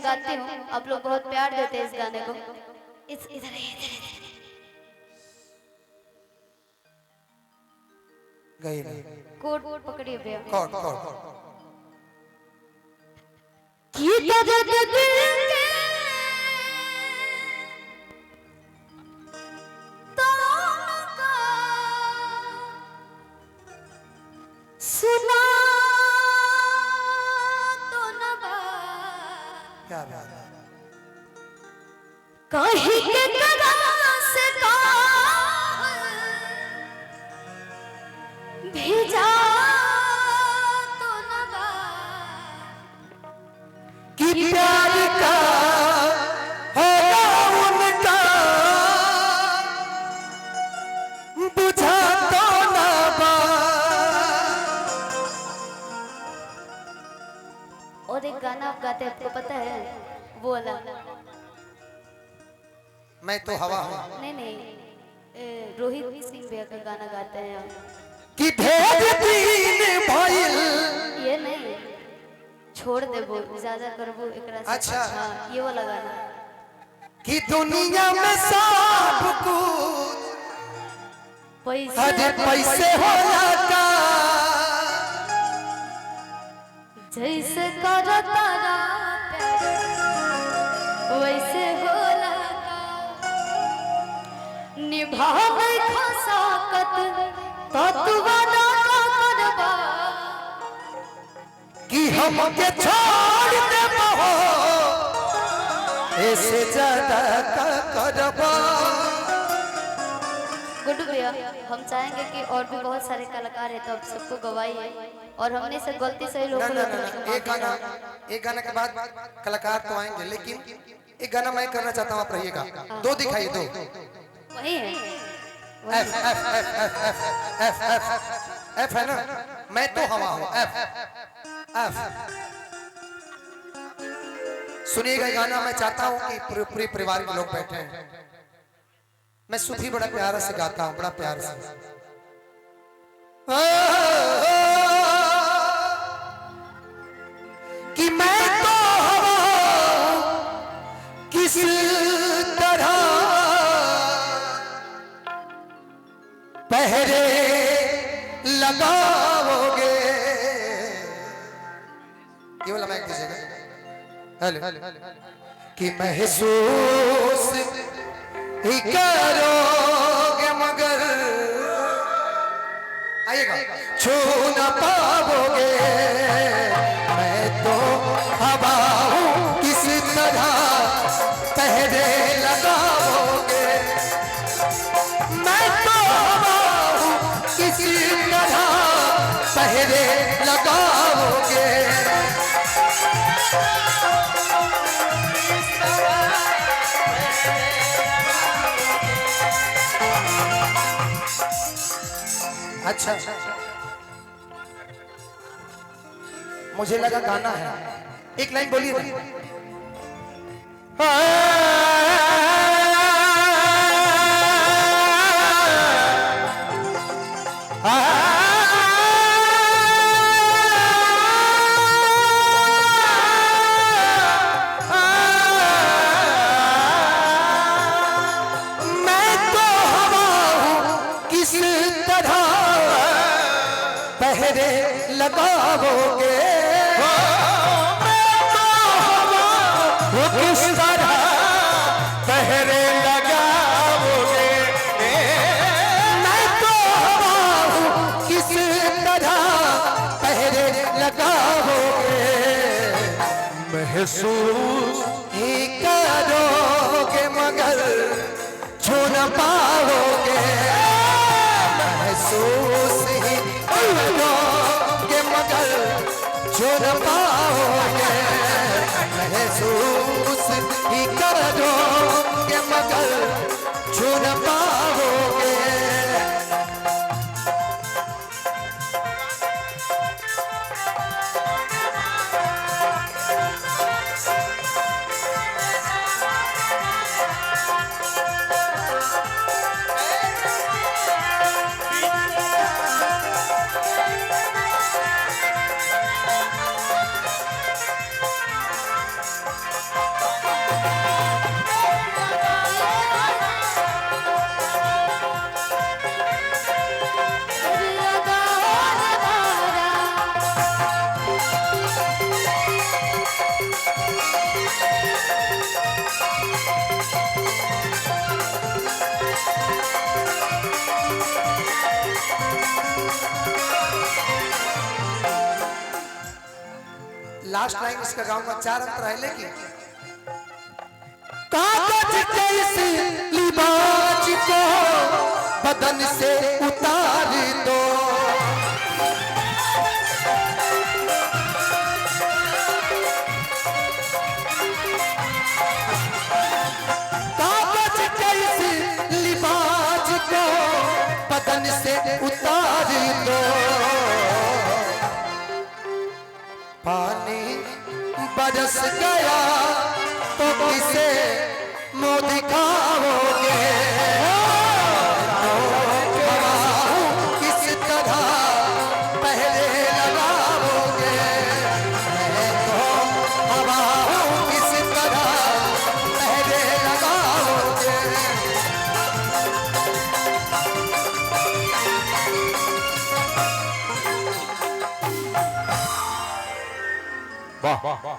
गाती हूँ, आप लोग बहुत प्यार देते हैं इस गाने को। इधर गई नहीं। कोड पकड़िए भैया। कोड कोड की दर्द दिल के तान का सुना तो न क्या बात है। कहीं के कदम से भेजा तो न कि प्यार का होगा उनका बुझा तो ना बा। और एक गाना आप गाते हैं, आपको पता है वो वाला? मैं तो हवा हूँ। नहीं, रोहित सिंह भैया का गाना गाते हैं आप। कि भेज दीन भइल। ये नहीं, छोड़ दे वो, ज्यादा कर वो एकरा से। अच्छा। हाँ, ये वाला गाना। कि दुनिया में सब कुछ पैसे पैसे होला का। जैसे करो तारा प्यार वैसे होला का। निभावे खसाकत तो तू वादा का करबा। कि हमके छोड़ दे बहो ऐसे ज्यादा का करबा। गुड्डू भैया, हम चाहेंगे कि और भी बहुत सारे कलाकार हैं, तो आप सबको गवाइए और हमने से गलती से लोगों को एक गाना के बाद कलाकार तो आएंगे, लेकिन एक गाना मैं करना चाहता हूँ, आप रहिएगा। दो दिखाइए, दो। वही है। F F F F F F F है ना। मैं तो हवा हूँ। एफ एफ सुनिएगा गाना। मैं चाहता हूँ कि पूरे परिवार के लोग बैठे हैं। मैं सुधी बड़ा प्यार से गाता हूँ, बड़ा प्यार से। कि मैं तो हवा किस तरह पहरे लगाओगे। ये वाला मैं कीजिएगा। हेलो। कि महसूस ही करोगे मगर आइएगा छू न पाओगे। मैं तो हवा हूँ किस तरह पहरे लगाओगे। मैं तो हवा हूँ किस तरह पहरे लगाओगे। अच्छा, मुझे लगा गाना है। एक लाइन बोलिए ना। मैं तो हवा हूँ किस तरह पहरे लगाओगे। किस तरह पहरे लगाओगे। मैं तो हवा हूँ किस तरह पहरे लगाओगे। महसूस ही करोगे मगर छू न पाओगे। महसूस ही करोगे मगर छू न पाओगे। महसूस ही करोगे मगर छू न पाओगे। लास्ट लाइन इसका गाऊंगा, 4 अंतर है लेकिन कागज जैसी लिबाज को बदन से उतार दो, कागज जैसी लिबाज को बदन से उतार दो, पानी बरस गया तो किसे मुंह दिखाओगे, किस तरह पहले लगाओगे, मैं तो हवा हूँ किस तरह पहले लगाओगे। वाह वाह वाह।